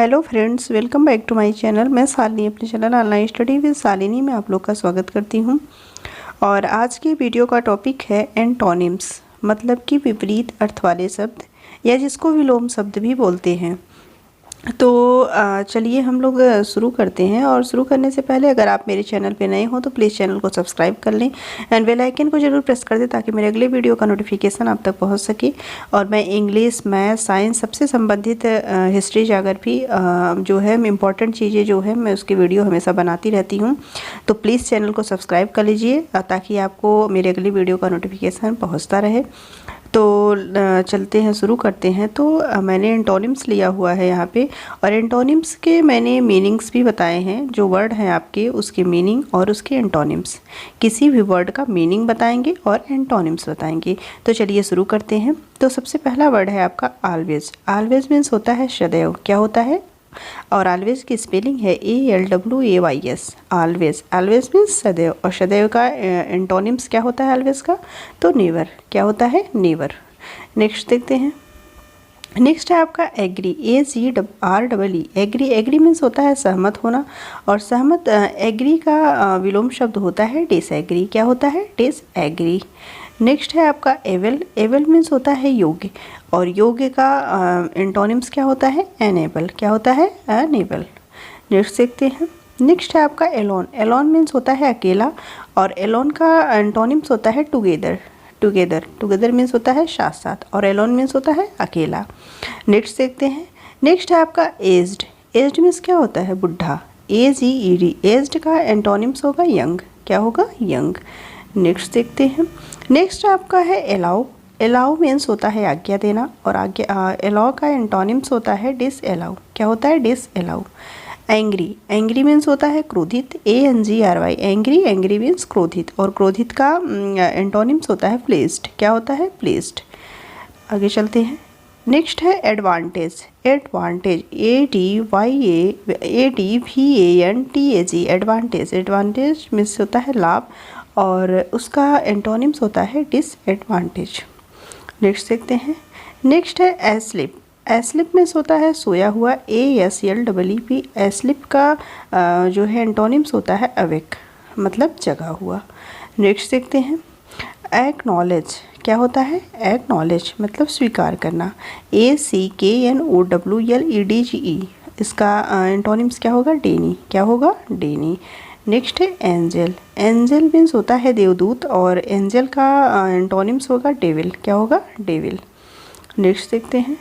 Hello friends, welcome back to my channel. मैं शालिनी अपने channel online study with Shalini में आप लोग का स्वागत करती हूं। और आज की वीडियो का टॉपिक है एंटोनिम्स, मतलब कि विपरीत अर्थ वाले शब्द या जिसको विलोम शब्द भी बोलते हैं। तो चलिए हम लोग शुरू करते हैं। और शुरू करने से पहले अगर आप मेरे चैनल पे नए हो तो प्लीज़ चैनल को सब्सक्राइब कर लें एंड बेल आइकन को ज़रूर प्रेस कर दें ताकि मेरे अगले वीडियो का नोटिफिकेशन आप तक पहुंच सके। और मैं इंग्लिश, मैथ, साइंस सबसे संबंधित हिस्ट्री जाकर भी जो है इम्पॉर्टेंट चीज़ें जो है मैं उसकी वीडियो हमेशा बनाती रहती हूँ। तो प्लीज़ चैनल को सब्सक्राइब कर लीजिए ताकि आपको मेरे अगली वीडियो का नोटिफिकेशन पहुँचता रहे। तो चलते हैं, शुरू करते हैं। तो मैंने एंटोनिम्स लिया हुआ है यहाँ पे, और एंटोनिम्स के मैंने मीनिंग्स भी बताए हैं। जो वर्ड हैं आपके, उसके मीनिंग और उसके एंटोनिम्स। किसी भी वर्ड का मीनिंग बताएंगे और एंटोनिम्स बताएंगे। तो चलिए शुरू करते हैं। तो सबसे पहला वर्ड है आपका ऑलवेज। ऑलवेज मीन्स होता है सदैव। क्या होता है? और ऑलवेज की स्पेलिंग है ALWAYS। ऑलवेज, ऑलवेज मीन्स सदैव। और सदैव का एंटोनिम्स क्या होता है ऑलवेज का? तो नेवर। क्या होता है? नेवर। नेक्स्ट देखते हैं। नेक्स्ट है आपका agree. AGREE। Agree, agree means होता है सहमत होना। और सहमत एग्री का विलोम शब्द होता है डिसएग्री। क्या होता है? डिसएग्री। नेक्स्ट है आपका एबल। एबल मीन्स होता है योग्य। और योग्य का एंटोनिम्स क्या होता है? अनेबल। क्या होता है? अनेबल। नेक्स्ट देखते हैं। नेक्स्ट है आपका एलोन। एलोन मीन्स होता है अकेला। और एलोन का एंटोनिम्स होता है टुगेदर। टुगेदर, टुगेदर मीन्स होता है साथ साथ। और एलोन मीन्स होता है अकेला। नेक्स्ट देखते हैं। नेक्स्ट है आपका एज्ड। एज्ड मीन्स क्या होता है? बुढ़ा। AGED। एज्ड का एंटोनिम्स होगा यंग। क्या होगा? यंग। नेक्स्ट देखते हैं। नेक्स्ट आपका है अलाउ। अलाउ मीन्स होता है आज्ञा देना। और अलाउ का एंटोनिम्स होता है डिसअलाउ। क्या होता है? डिसअलाउ। एंग्री। एंग्री मीन्स होता है क्रोधित। ANGRY। एंग्री, एंग्री मीन्स क्रोधित। और क्रोधित का एंटोनिम्स होता है प्लेस्ड। क्या होता है? प्लेस्ड। आगे चलते हैं। नेक्स्ट है advantage. Advantage ADVANTAG। Advantage, advantage means होता है लाभ। और उसका एंटोनिम्स होता है डिसएडवांटेज। नेक्स्ट देखते हैं। नेक्स्ट है एस्लिप। एस्लिप मीन्स होता है सोया हुआ। ASLEEP। एस्लिप का जो है एंटोनिम्स होता है अवेक, मतलब जगा हुआ। नेक्स्ट देखते हैं। एक्नॉलेज। क्या होता है? एक्नॉलेज मतलब स्वीकार करना। ACKNOWLEDGE। इसका एंटोनिम्स क्या होगा? डेनी। क्या होगा? डेनी। नेक्स्ट है एंजल। एंजल मीन्स होता है देवदूत। और एंजल का एंटोनिम्स होगा डेविल। क्या होगा? डेविल। नेक्स्ट देखते हैं।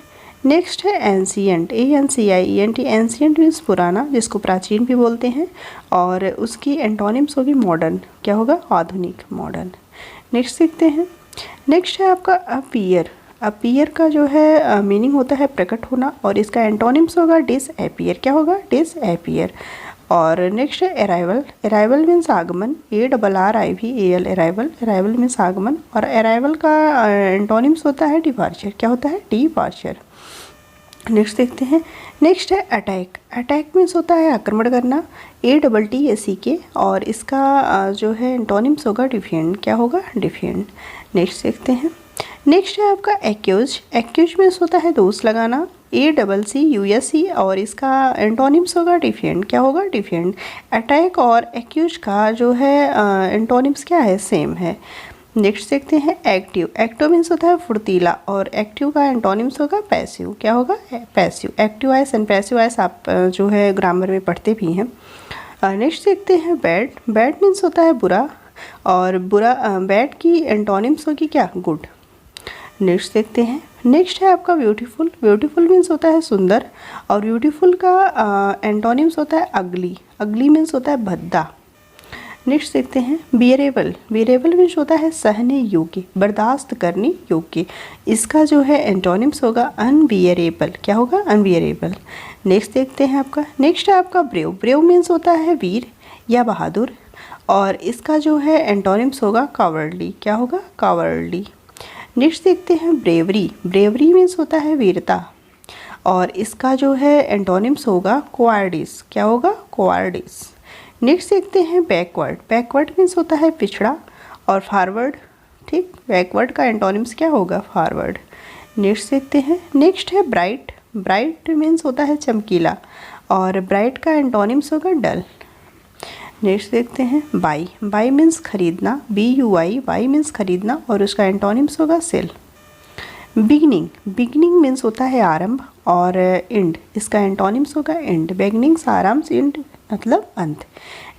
नेक्स्ट है एंशियंट। ANCIENT। एंशियंट मीन्स पुराना, जिसको प्राचीन भी बोलते हैं। और उसकी एंटोनिम्स होगी मॉडर्न। क्या होगा? आधुनिक, मॉडर्न। नेक्स्ट देखते हैं। नेक्स्ट है आपका अपीयर। अपीयर का जो है मीनिंग होता है प्रकट होना। और इसका एंटोनिम्स होगा डिसअपीयर। क्या होगा? डिसअपीयर। और नेक्स्ट है अराइवल। अराइवल मीन्स आगमन। ARRIVAL। अराइवल, अराइवल मीन्स आगमन। और अराइवल का एंटोनिम्स होता है डिपार्चर। क्या होता है? डिपार्चर। नेक्स्ट देखते हैं। नेक्स्ट है अटैक। अटैक मीन्स होता है आक्रमण करना। ATTACK। और इसका जो है एंटोनिम्स होगा डिफेंड। क्या होगा? डिफेंड। नेक्स्ट देखते हैं। नेक्स्ट है आपका एक्यूज। एक्यूज मीन्स होता है दोष लगाना। ACCUSE। और इसका एंटोनिम्स होगा डिफेंड। क्या होगा? डिफेंड। अटैक और एक्यूज का जो है एंटोनिम्स क्या है? सेम है। नेक्स्ट देखते हैं एक्टिव। एक्टिव मीन्स होता है फुर्तीला। और एक्टिव का एंटोनिम्स होगा पैसिव। क्या होगा? Passive. Active ice and passive ice आप जो है ग्रामर में पढ़ते भी हैं। नेक्स्ट देखते हैं बैड। बैड मीन्स होता है बुरा। और बुरा बैड की एंटोनिम्स होगी क्या? गुड। नेक्स्ट देखते हैं। नेक्स्ट है आपका ब्यूटीफुल। ब्यूटीफुल मीन्स होता है सुंदर। और ब्यूटीफुल का एंटोनिम्स होता है अगली। अगली मीन्स होता है भद्दा। नेक्स्ट देखते हैं बियरेबल। बियरेबल मीन्स होता है सहने योग्य, बर्दाश्त करने योग्य। इसका जो है एंटोनिम्स होगा अनबियरेबल। क्या होगा? अनबियरेबल। नेक्स्ट देखते हैं आपका। नेक्स्ट है आपका ब्रेव। ब्रेव मीन्स होता है वीर या बहादुर। और इसका जो है एंटोनिम्स होगा कावर्डली। क्या होगा? कावर्डली। नेक्स्ट देखते हैं ब्रेवरी। ब्रेवरी मीन्स होता है वीरता। और इसका जो है एंटोनिम्स होगा कोवार्डिस। क्या होगा? कोवार्डिस। नेक्स्ट देखते हैं बैकवर्ड। बैकवर्ड मीन्स होता है पिछड़ा। और फॉरवर्ड, ठीक, बैकवर्ड का एंटोनिम्स क्या होगा? फॉरवर्ड। नेक्स्ट देखते हैं। नेक्स्ट है ब्राइट। ब्राइट मीन्स होता है चमकीला, और ब्राइट का एंटोनिम्स होगा डल। नेक्स्ट देखते हैं बाई। बाई मीन्स खरीदना, BUI, बाई मीन्स खरीदना, और उसका एंटोनिम्स होगा सेल। बिगनिंग। बिगनिंग मीन्स होता है आरंभ, और एंड इसका एंटोनिम्स होगा एंड। बिगनिंग सारांश, एंड मतलब अंत।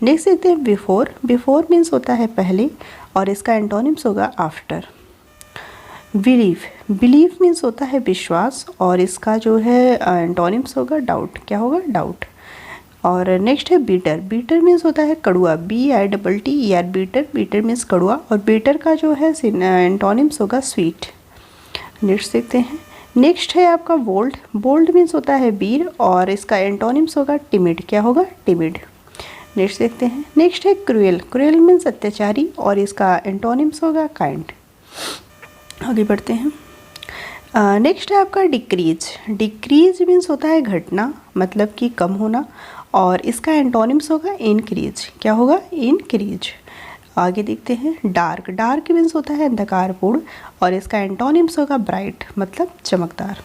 नेक्स्ट देखते हैं बिफोर। बिफोर मीन्स होता है पहले, और इसका एंटोनिम्स होगा आफ्टर। बिलीव। बिलीव मीन्स होता है विश्वास, और इसका जो है एंटोनिम्स होगा डाउट। क्या होगा? डाउट। और नेक्स्ट है बीटर। बीटर मीन्स होता है कड़वा, BITTER, बीटर। बीटर मीन्स कड़वा, और बीटर का जो है एंटोनिम्स होगा स्वीट। नेक्स्ट देखते हैं। नेक्स्ट है आपका बोल्ड। बोल्ड मीन्स होता है वीर, और इसका एंटोनिम्स होगा टिमिड। क्या होगा? टिमिड। नेक्स्ट देखते हैं। नेक्स्ट है क्रूएल। क्रूएल मीन्स अत्याचारी, और इसका एंटोनिम्स होगा काइंड। आगे बढ़ते हैं। नेक्स्ट है आपका डिक्रीज। डिक्रीज मीन्स होता है घटना, मतलब कि कम होना, और इसका एंटोनिम्स होगा इंक्रीज। क्या होगा? इंक्रीज। आगे देखते हैं डार्क। डार्क मीन्स होता है अंधकारपूर्ण, और इसका एंटोनिम्स होगा ब्राइट, मतलब चमकदार।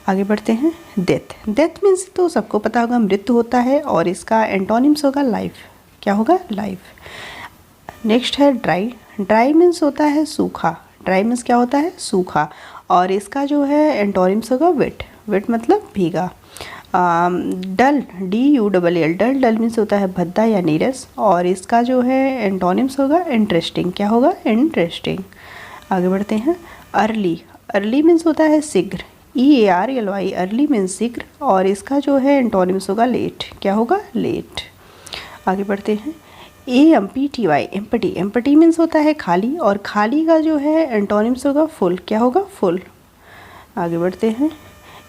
आगे बढ़ते हैं डेथ। डेथ मीन्स तो सबको पता होगा मृत्यु होता है, और इसका एंटोनिम्स होगा लाइफ। क्या होगा? लाइफ। नेक्स्ट है ड्राई। ड्राई मीन्स होता है सूखा। ड्राई मीन्स क्या होता है? सूखा, और इसका जो है एंटोनिम्स होगा वेट। वेट मतलब भीगा। डल, DULL, डल। डल मीन्स होता है भद्दा या नीरस, और इसका जो है एंटोनिम्स होगा इंटरेस्टिंग। क्या होगा? इंटरेस्टिंग। आगे बढ़ते हैं अर्ली। अर्ली मीन्स होता है शीघ्र, EARLY, अर्ली मीन्स शीघ्र, और इसका जो है एंटोनिम्स होगा लेट। क्या होगा? लेट। आगे बढ़ते हैं EMPTY, एम्पटी। एम्पटी मीन्स होता है खाली, और खाली का जो है एंटोनिम्स होगा फुल। क्या होगा? फुल। आगे बढ़ते हैं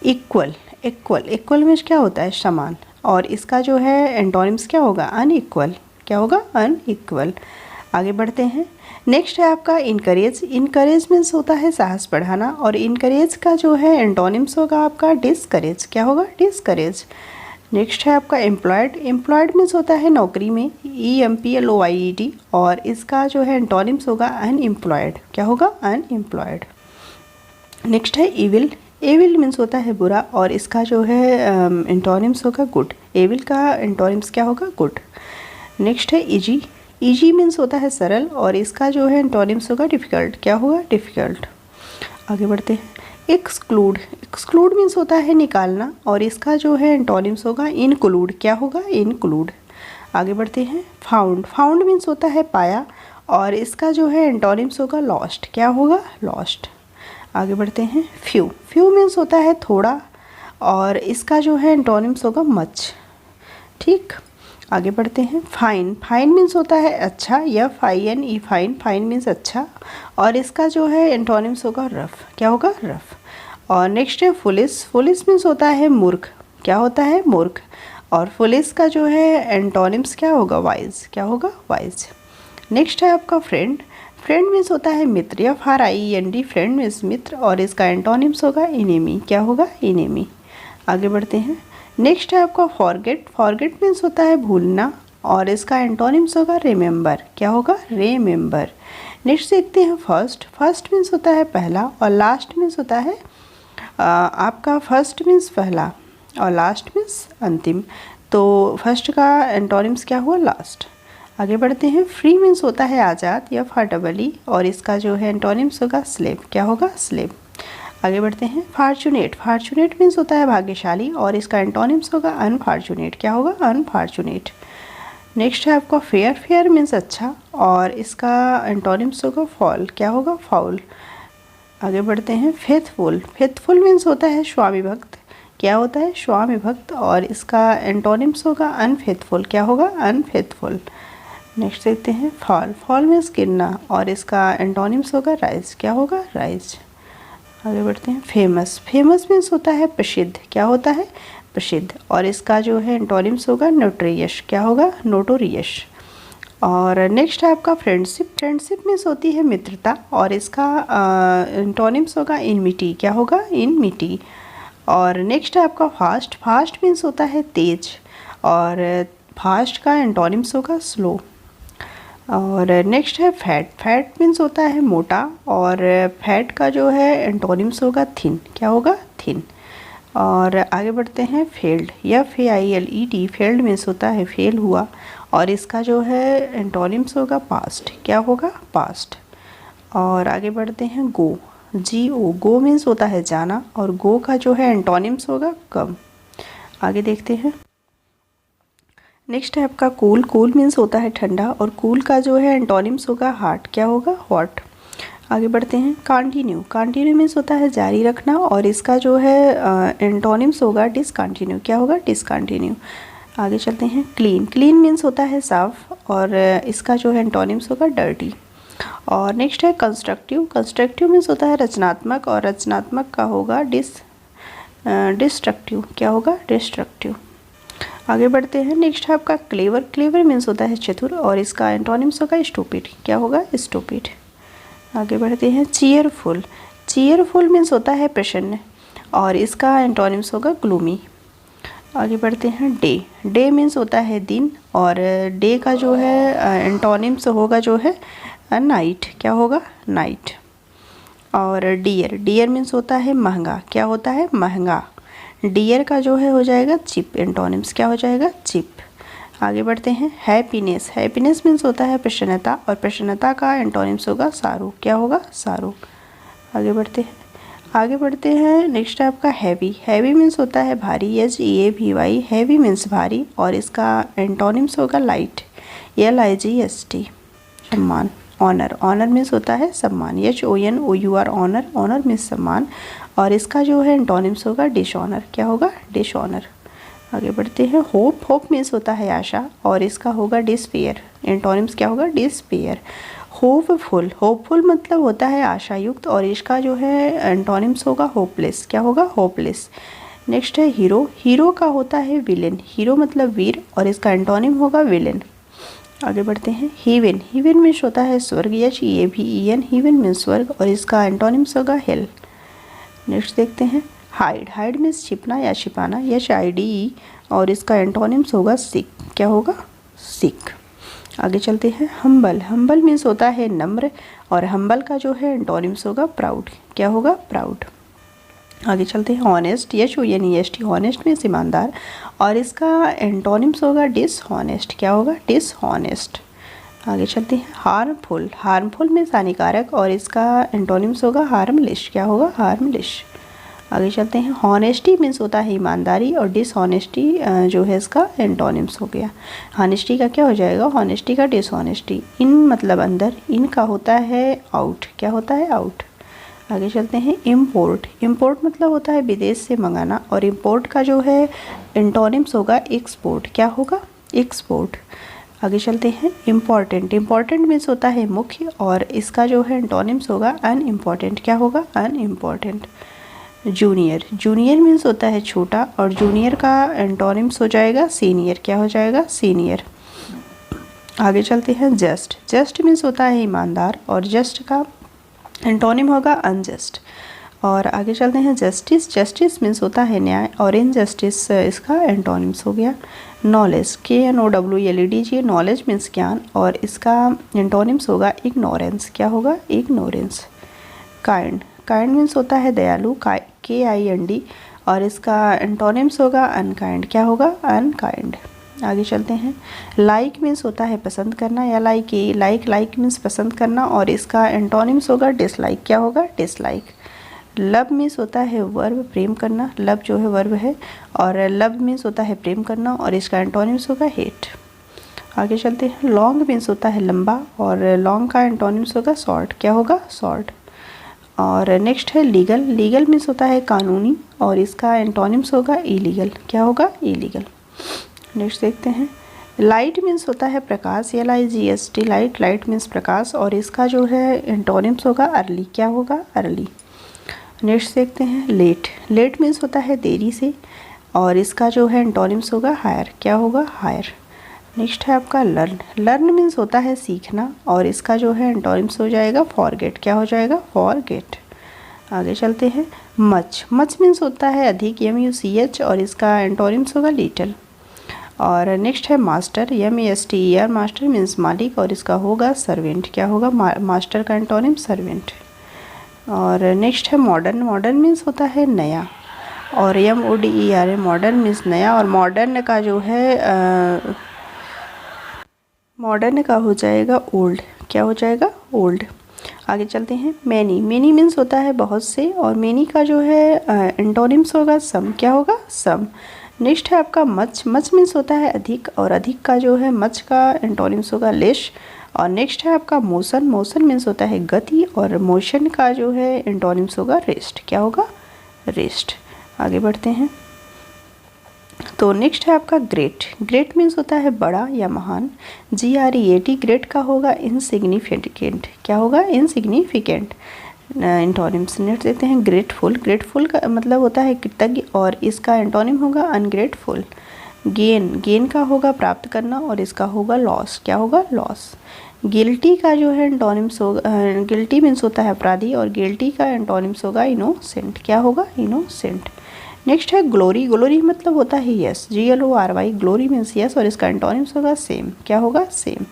इक्वल। इक्वल। इक्वल मीन्स क्या होता है? समान, और इसका जो है एंटोनिम्स क्या होगा? अनइक्वल। क्या होगा? अनइक्वल। आगे बढ़ते हैं। नेक्स्ट है आपका इनकरेज। इनकरेज मीन्स होता है साहस बढ़ाना, और इनकरेज का जो है एंटोनिम्स होगा आपका डिस्करेज। क्या होगा? डिस्करेज। नेक्स्ट है आपका एम्प्लॉयड। एम्प्लॉयड मीन्स होता है नौकरी में, EMPLOYED, और इसका जो है एंटोनिम्स होगा अनएम्प्लॉयड। क्या होगा? अनएम्प्लॉयड। नेक्स्ट है इविल। एविल मीन्स होता है बुरा, और इसका जो है एंटोनिम्स होगा गुड। एविल का एंटोनिम्स क्या होगा? गुड। नेक्स्ट है इजी। इजी मीन्स होता है सरल, और इसका जो है एंटोनिम्स होगा डिफ़िकल्ट। क्या होगा? डिफ़िकल्ट। आगे बढ़ते हैं एक्सक्लूड। एक्सक्लूड मीन्स होता है निकालना, और इसका जो है एंटोनिम्स होगा इनक्लूड। क्या होगा? इनक्लूड। आगे बढ़ते हैं फाउंड। फाउंड मीन्स होता है पाया, और इसका जो है एंटोनिम्स होगा लॉस्ट। क्या होगा? लॉस्ट। आगे बढ़ते हैं फ्यू। फ्यू मीन्स होता है थोड़ा, और इसका जो है एंटोनिम्स होगा मच। ठीक। आगे बढ़ते हैं फाइन। फाइन मीन्स होता है अच्छा, FINE, फाइन। फाइन मीन्स अच्छा, और इसका जो है एंटोनिम्स होगा रफ। क्या होगा? रफ। और नेक्स्ट है फुलिस। फुलिस मीन्स होता है मूर्ख। क्या होता है? मूर्ख, और फुलिस का जो है एंटोनिम्स क्या होगा? वाइज। क्या होगा? वाइज। नेक्स्ट है आपका फ्रेंड। फ्रेंड मीन्स होता है मित्र, FRIEND, फ्रेंड मीन्स मित्र, और इसका एंटोनिम्स होगा इनेमी। क्या होगा? इनेमी। आगे बढ़ते हैं। नेक्स्ट है आपका फॉरगेट। फॉरगेट मीन्स होता है भूलना, और इसका एंटोनिम्स होगा रिमेंबर। क्या होगा? रिमेंबर। नेक्स्ट देखते हैं फर्स्ट। फर्स्ट मीन्स होता है पहला, और लास्ट मीन्स होता है आपका फर्स्ट मीन्स पहला, और लास्ट मीन्स अंतिम। तो फर्स्ट का एंटोनिम्स क्या हुआ? लास्ट। आगे बढ़ते हैं फ्री मीन्स होता है आज़ाद, FREE, और इसका जो है एंटोनिम्स होगा स्लेव। क्या होगा? स्लेव। आगे बढ़ते हैं फॉर्चुनेट। फॉर्चुनेट मीन्स होता है भाग्यशाली, और इसका एंटोनिम्स होगा अनफॉर्चुनेट। क्या होगा? अनफॉर्चुनेट। नेक्स्ट है आपका फेयर। फेयर मीन्स अच्छा, और इसका एंटोनिम्स होगा फॉल। क्या होगा? फॉल। आगे बढ़ते हैं फेथफुल। फेथफुल मीन्स होता है स्वामी भक्त। क्या होता है? स्वामी भक्त, और इसका एंटोनिम्स होगा अनफेथफुल। क्या होगा? अनफेथफुल। नेक्स्ट देखते हैं फॉल। फॉल मीन्स गिरना, और इसका एंटोनिम्स होगा राइज। क्या होगा? राइज। आगे बढ़ते हैं फेमस। फेमस मीन्स होता है प्रसिद्ध। क्या होता है? प्रसिद्ध, और इसका जो है एंटोनिम्स होगा नोटोरियस। क्या होगा? नोटोरियस। और नेक्स्ट है आपका फ्रेंडशिप। फ्रेंडशिप मीन्स होती है मित्रता, और इसका एंटोनिम्स होगा इनमिटी। क्या होगा? इनमिटी। और नेक्स्ट है आपका फास्ट। फास्ट मीन्स होता है तेज, और फास्ट का एंटोनिम्स होगा स्लो। और नेक्स्ट है फैट। फैट मीन्स होता है मोटा, और फैट का जो है एंटोनिम्स होगा थिन। क्या होगा? थिन। और आगे बढ़ते हैं फेल्ड, FAILED, फेल्ड मीन्स होता है फेल हुआ और इसका जो है एंटोनिम्स होगा पास्ट, क्या होगा पास्ट। और आगे बढ़ते हैं GO, गो मीन्स होता है जाना और गो का जो है एंटोनिम्स होगा कम। आगे देखते हैं नेक्स्ट है आपका कूल मीन्स होता है ठंडा और कूल का जो है एंटोनिम्स होगा हॉट, क्या होगा हॉट। आगे बढ़ते हैं कंटिन्यू मीन्स होता है जारी रखना और इसका जो है एंटोनिम्स होगा डिसकंटिन्यू, क्या होगा डिसकंटिन्यू। आगे चलते हैं क्लीन मीन्स होता है साफ और इसका जो है एंटोनिम्स होगा डर्टी। और नेक्स्ट है कंस्ट्रक्टिव मीन्स होता है रचनात्मक और रचनात्मक का होगा डिस्ट्रक्टिव, क्या होगा डिस्ट्रक्टिव। आगे बढ़ते हैं नेक्स्ट है आपका क्लेवर मीन्स होता है चतुर और इसका एंटोनिम्स होगा स्टूपिड, क्या होगा स्टूपिड। आगे बढ़ते हैं चीयरफुल मीन्स होता है प्रसन्न और इसका एंटोनिम्स होगा ग्लूमी। आगे बढ़ते हैं डे मीन्स होता है दिन और डे का जो है एंटोनिम्स होगा जो है नाइट, क्या होगा नाइट। और डियर मीन्स होता है महंगा, क्या होता है महंगा। डियर का जो है हो जाएगा चिप, एंटोनिम्स क्या हो जाएगा चिप। आगे बढ़ते हैं हैप्पीनेस मीन्स होता है प्रसन्नता और प्रसन्नता का एंटोनिम्स होगा सारू, क्या होगा सारू। आगे बढ़ते हैं नेक्स्ट है आपका हैवी मीन्स होता है भारी, HEAVY, हैवी मीन्स भारी और इसका एंटोनिम्स होगा लाइट, LIGHT। सम्मान ऑनर मीन्स होता है सम्मान, HONOUR ऑनर मीन्स सम्मान और इसका जो है एंटोनिम्स होगा डिसऑनर, क्या होगा डिसऑनर। आगे बढ़ते हैं होप मीन्स होता है आशा और इसका होगा डिस्पेयर, एंटोनिम्स क्या होगा डिस्पेयर। होपफुल मतलब होता है आशायुक्त और इसका जो है एंटोनिम्स होगा होपलेस, क्या होगा होपलेस। नेक्स्ट है हीरो का होता है विलेन, हीरो मतलब वीर और इसका एंटोनिम होगा विलेन। आगे बढ़ते हैं हेवन मीन्स होता है स्वर्ग, HEAVEN, हेवन मीन्स स्वर्ग और इसका एंटोनिम्स होगा हेल। नेक्स्ट देखते हैं हाइड मीन्स छिपना या छिपाना, HIDE और इसका एंटोनिम्स होगा सिक, क्या होगा सिक। आगे चलते हैं हम्बल मीन्स होता है नम्र और हम्बल का जो है एंटोनिम्स होगा प्राउड, क्या होगा प्राउड। आगे चलते हैं ऑनेस्ट, HONEST, ऑनेस्ट मीन्स ईमानदार और इसका एंटोनिम्स होगा डिसऑनेस्ट, क्या होगा डिसऑनेस्ट। आगे चलते हैं हार्मफुल मीन्स हानिकारक और इसका एंटोनिम्स होगा हार्मलेस, क्या होगा हार्मलेस। आगे चलते हैं हॉनेस्टी मीन्स होता है ईमानदारी और डिसऑनेस्टी जो है इसका एंटोनिम्स हो गया। हॉनेस्टी का क्या हो जाएगा हॉनेस्टी का डिसऑनेस्टी। इन मतलब अंदर, इन का होता है आउट, क्या होता है आउट। आगे चलते हैं इम्पोर्ट मतलब होता है विदेश से मंगाना और इम्पोर्ट का जो है एंटोनिम्स होगा एक्सपोर्ट, क्या होगा एक्सपोर्ट। आगे चलते हैं इम्पॉर्टेंट मीन्स होता है मुख्य और इसका जो है एंटोनिम्स होगा अनइम्पॉर्टेंट, क्या होगा अनइम्पॉर्टेंट। जूनियर मीन्स होता है छोटा और जूनियर का एंटोनिम्स हो जाएगा सीनियर, क्या हो जाएगा सीनियर। आगे चलते हैं जस्ट मीन्स होता है ईमानदार और जस्ट का एंटोनिम होगा अनजस्ट। और आगे चलते हैं जस्टिस मीन्स होता है न्याय और इनजस्टिस इसका एंटोनिम्स हो गया। नॉलेज, KNOWLEDG, नॉलेज मीन्स ज्ञान और इसका एंटोनिम्स होगा इग्नोरेंस, क्या होगा इग्नोरेंस। काइंड मीन्स होता है दयालु, KIND और इसका एंटोनिम्स होगा अनकाइंड, क्या होगा अनकाइंड। आगे चलते हैं लाइक मीन्स होता है पसंद करना या लाइक मीन्स पसंद करना और इसका एंटोनिम्स होगा डिसलाइक, क्या होगा डिसलाइक। लव मीन्स होता है वर्ब प्रेम करना, लव जो है वर्ब है और लव मीन्स होता है प्रेम करना और इसका एंटोनिम्स होगा हेट। आगे चलते हैं लॉन्ग मीन्स होता है लंबा और लॉन्ग का एंटोनिम्स होगा शॉर्ट, क्या होगा शॉर्ट। और नेक्स्ट है लीगल मीन्स होता है कानूनी और इसका एंटोनिम्स होगा इलीगल, क्या होगा इलीगल। नेक्स्ट देखते हैं लाइट मीन्स होता है प्रकाश, LIGHT, लाइट मीन्स प्रकाश और इसका जो है एंटोनिम्स होगा अर्ली, क्या होगा अर्ली। नेक्स्ट देखते हैं लेट मीन्स होता है देरी से और इसका जो है एंटोनिम्स होगा हायर, क्या होगा हायर। नेक्स्ट है आपका लर्न मीन्स होता है सीखना और इसका जो है एंटोनिम्स हो जाएगा फॉरगेट, क्या हो जाएगा फॉरगेट। आगे चलते हैं मच मीन्स होता है अधिक, MUCH और इसका एंटोनिम्स होगा लिटिल। और नेक्स्ट है मास्टर, MASTER, मास्टर मीन्स मालिक और इसका होगा सर्वेंट, क्या होगा मास्टर का एंटोनिम सर्वेंट। और नेक्स्ट है मॉडर्न मीन्स होता है नया और MODER मॉडर्न मीन्स नया, और मॉडर्न का जो है मॉडर्न का हो जाएगा ओल्ड। क्या हो जाएगा? ओल्ड। आगे चलते हैं। मैनी, मैनी मीन्स होता है बहुत से, और मैनी का जो है एंटोनिम्स होगा सम। क्या होगा? सम। नेक्स्ट है आपका मच, मच मीन्स होता है अधिक, और अधिक का जो है मच का एंटोनिम्स होगा लेस। और नेक्स्ट है आपका मोशन, मोशन मीन्स होता है गति, और मोशन का जो है एंटोनिम्स होगा रेस्ट। क्या होगा? रेस्ट। आगे बढ़ते हैं। तो नेक्स्ट है आपका ग्रेट, ग्रेट मीन्स होता है बड़ा या महान। GREAT, ग्रेट का होगा इनसिग्निफिकेंट। क्या होगा? इनसिग्निफिकेंट। एंटोनिम्स नेक्स्ट देते हैं। ग्रेटफुल, ग्रेटफुल का मतलब होता है कृतज्ञ, और इसका एंटोनिम होगा अनग्रेटफुल। गेन, गेन का होगा प्राप्त करना, और इसका होगा लॉस। क्या होगा? लॉस। गिल्टी का जो है एंटोनिम्स होगा, गिल्टी मीन्स होता है अपराधी, और गिल्टी का एंटोनिम्स होगा इनोसेंट। क्या होगा? इनोसेंट। नेक्स्ट है ग्लोरी, ग्लोरी मतलब होता है yes. GLORY, glory means yes, और इसका एंटोनिम्स होगा सेम। क्या होगा? सेम।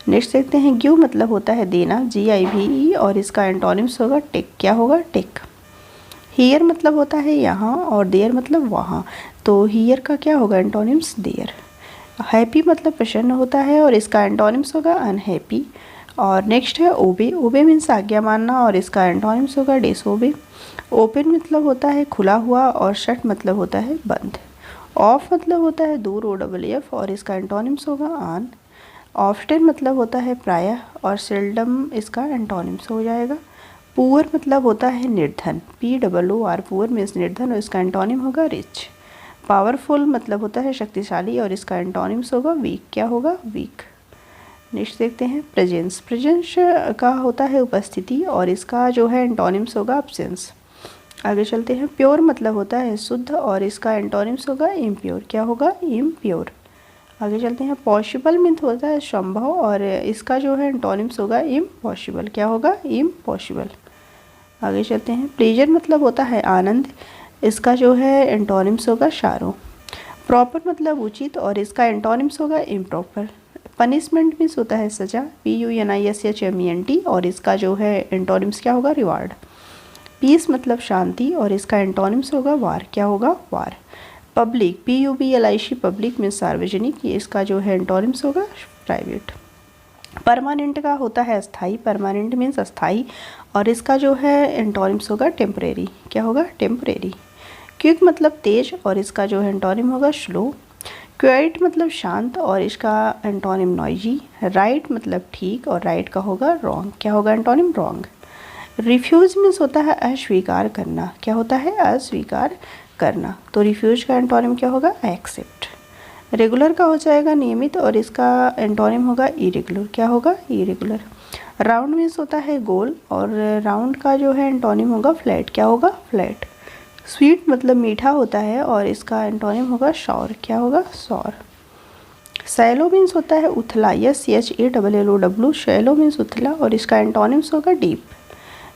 नेक्स्ट देखते हैं। गिव मतलब होता है देना, GIVE, और इसका एंटोनिम्स होगा टेक। क्या होगा? टेक। हियर मतलब होता है यहाँ, और देयर मतलब वहाँ, तो हियर का क्या होगा? Antonyms there. हैप्पी मतलब प्रसन्न होता है, और इसका एंटोनिम्स होगा अनहैप्पी। और नेक्स्ट है ओबे, ओबे मीन्स आज्ञा मानना, और इसका एंटोनिम्स होगा डिसओबे। ओपन मतलब होता है खुला हुआ, और शट मतलब होता है बंद। ऑफ मतलब होता है दूर, OFF, और इसका एंटोनिम्स होगा ऑन। ऑफ्टन मतलब होता है प्रायः, और सेल्डम इसका एंटोनिम्स हो जाएगा। पुअर मतलब होता है निर्धन, POOR, पुअर मीन्स निर्धन, और इसका एंटोनिम होगा रिच। पावरफुल मतलब होता है शक्तिशाली, और इसका एंटोनिम्स होगा वीक। क्या होगा? वीक। नेक्स्ट देखते हैं। प्रेजेंस, प्रेजेंस का होता है उपस्थिति, और इसका जो है एंटोनिम्स होगा अब्सेंस। आगे चलते हैं। प्योर मतलब होता है शुद्ध, और इसका एंटोनिम्स होगा इम्प्योर। क्या होगा? इम्प्योर। आगे चलते हैं। पॉसिबल मीन्स होता है संभव, और इसका जो है एंटोनिम्स होगा इम्पॉसिबल। क्या होगा? इम्पॉसिबल। आगे चलते हैं। प्लेजर मतलब होता है आनंद, इसका जो है एंटोनिम्स होगा शारो। प्रॉपर मतलब उचित, और इसका एंटोनिम्स होगा इम्प्रॉपर। पनिशमेंट मीन्स होता है सजा, PUNISHMENT, और इसका जो है एंटोनिम्स क्या होगा? रिवार्ड। पीस मतलब शांति, और इसका एंटोनिम्स होगा वार। क्या होगा? वार। पब्लिक, PUBLIC, पब्लिक मीन्स सार्वजनिक, ये इसका जो है एंटोनिम्स होगा प्राइवेट। परमानेंट का होता है अस्थाई, परमानेंट मीन्स अस्थाई, और इसका जो है एंटोनिम्स होगा टेम्परेरी। क्या होगा? टेम्परेरी। क्विक मतलब तेज, और इसका जो है एंटोनिम होगा स्लो। क्वाइट मतलब शांत, और इसका एंटोनिम नॉइजी। राइट मतलब ठीक, और राइट का होगा रॉन्ग। क्या होगा? Antonym wrong. रिफ्यूज मीन्स होता है अस्वीकार करना। क्या होता है? अस्वीकार करना, तो रिफ्यूज का एंटोनिम क्या होगा? एक्सेप्ट। रेगुलर का हो जाएगा नियमित, और इसका एंटोनिम होगा इरेगुलर। क्या होगा? इरेगुलर। राउंड मीन्स होता है गोल, और राउंड का जो है एंटोनिम होगा फ्लैट। क्या होगा? फ्लैट। स्वीट मतलब मीठा होता है, और इसका एंटोनिम होगा सौर। क्या होगा? सौर। सैलो मीन्स होता है उथला, SHALLOW, शैलो मीन्स उथला, और इसका एंटोनिम्स होगा डीप।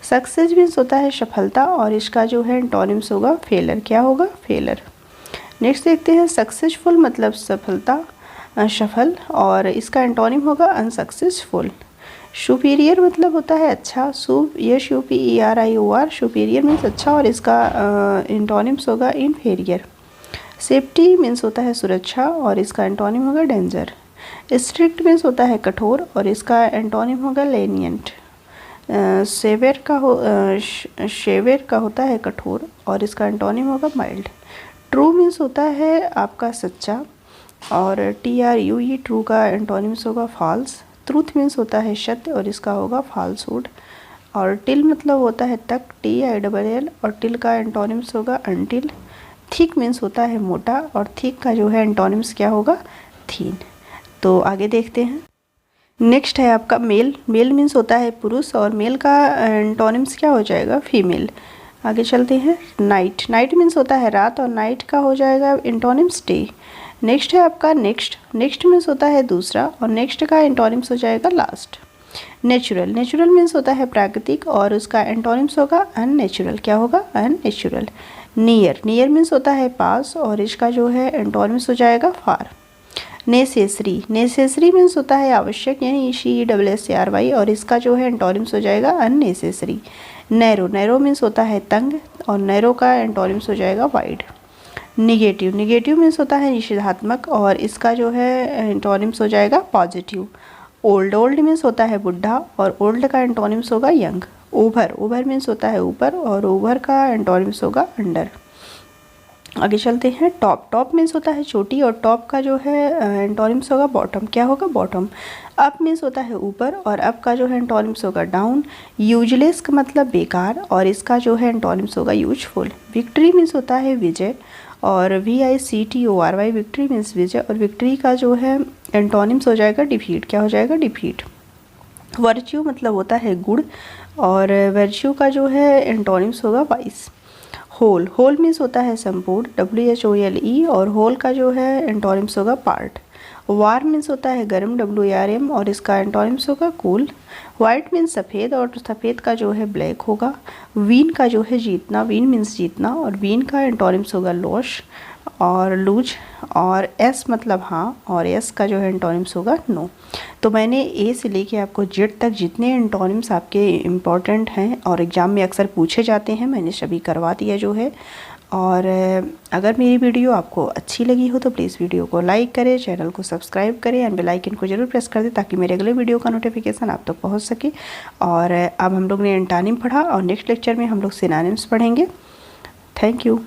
सक्सेस मीन्स होता है सफलता, और इसका जो है एंटोनिम्स होगा फेलर। क्या होगा? फेलर। नेक्स्ट देखते हैं। सक्सेसफुल मतलब सफलता, सफल, और इसका एंटोनिम होगा अनसक्सेसफुल। सुपीरियर मतलब होता है अच्छा, SUPERIOR, सुपीरियर मीन्स अच्छा, और इसका एंटोनिम्स होगा इन्फेरियर। सेफ्टी मीन्स होता है सुरक्षा, और इसका एंटोनिम होगा डेंजर। स्ट्रिक्ट मीन्स होता है कठोर, और इसका एंटोनिम होगा लेनियंट। शेवेर का होता है कठोर, और इसका एंटोनिम होगा माइल्ड। ट्रू मीन्स होता है आपका सच्चा, और TRUE, ट्रू का एंटोनिम्स होगा फॉल्स। ट्रूथ मीन्स होता है सत्य, और इसका होगा फॉल्सहुड। और टिल मतलब होता है तक, TILL, और टिल का एंटोनिम्स होगा अनटिल। थिक मीन्स होता है मोटा, और थिक का जो है एंटोनिम्स क्या होगा? थीन। तो आगे देखते हैं। नेक्स्ट है आपका मेल, मेल मीन्स होता है पुरुष, और मेल का एंटोनिम्स क्या हो जाएगा? फीमेल। आगे चलते हैं। नाइट, नाइट मीन्स होता है रात, और नाइट का हो जाएगा एंटोनिम्स डे। नेक्स्ट है आपका नेक्स्ट, नेक्स्ट मीन्स होता है दूसरा, और नेक्स्ट का एंटोनिम्स हो जाएगा लास्ट। नेचुरल, नेचुरल मीन्स होता है प्राकृतिक, और उसका एंटोनिम्स होगा अननेचुरल। क्या होगा? अननेचुरल। नियर, नियर मीन्स होता है पास, और इसका जो है एंटोनिम्स हो जाएगा फार। नेसेसरी, नेसेसरी मीन्स होता है आवश्यक, यानी CESSARY, और इसका जो है एंटोनिम्स हो जाएगा अननेसेसरी। नैरो, नैरो मीन्स होता है तंग और नैरो का एंटोनिम्स हो जाएगा वाइड। निगेटिव, निगेटिव मीन्स होता है निषेधात्मक और इसका जो है एंटोनिम्स हो जाएगा पॉजिटिव। ओल्ड, ओल्ड मीन्स होता है बुढ़ा और ओल्ड का एंटोनिम्स होगा यंग। ओवर, ओवर मीन्स होता है ऊपर और ओवर का एंटोनिम्स होगा अंडर। आगे चलते हैं। टॉप, टॉप मीन्स होता है चोटी और टॉप का जो है एंटोनिम्स होगा बॉटम। क्या होगा? बॉटम। अप मीन्स होता है ऊपर और अप का जो है एंटोनिम्स होगा डाउन। यूजलेस का मतलब बेकार और इसका जो है एंटोनिम्स होगा यूजफुल। विक्ट्री मीन्स होता है विजय और VICTORY, विक्ट्री मीन्स विजय और विक्ट्री का जो है एंटोनिम्स हो जाएगा डिफीट। क्या हो जाएगा? डिफीट। वर्च्यू मतलब होता है गुण और वर्च्यू का जो है एंटोनिम्स होगा वाइस। होल, होल मीन्स होता है संपूर्ण, WHOLE और होल का जो है एंटोनिम्स होगा पार्ट। वार्म मीन्स होता है गर्म, WARM और इसका एंटोनिम्स होगा कूल। वाइट मीन्स सफ़ेद और सफ़ेद का जो है ब्लैक होगा। वीन का जो है जीतना, वीन मीन्स जीतना और वीन का एंटोनिम्स होगा लॉस और लूज और एस मतलब हाँ और एस का जो है एंटोनिम्स होगा नो। तो मैंने ए से लेके आपको जेड तक जितने एंटोनिम्स आपके इम्पॉर्टेंट हैं और एग्ज़ाम में अक्सर पूछे जाते हैं मैंने सभी करवा दिया जो है। और अगर मेरी वीडियो आपको अच्छी लगी हो तो प्लीज़ वीडियो को लाइक करें, चैनल को सब्सक्राइब करें एंड बेल आइकन को जरूर प्रेस कर दें ताकि मेरे अगले वीडियो का नोटिफिकेशन आप तक पहुंच सके। और अब हम लोग ने एंटोनिम पढ़ा और नेक्स्ट लेक्चर में हम लोग सिनोनिम्स पढ़ेंगे। Thank you.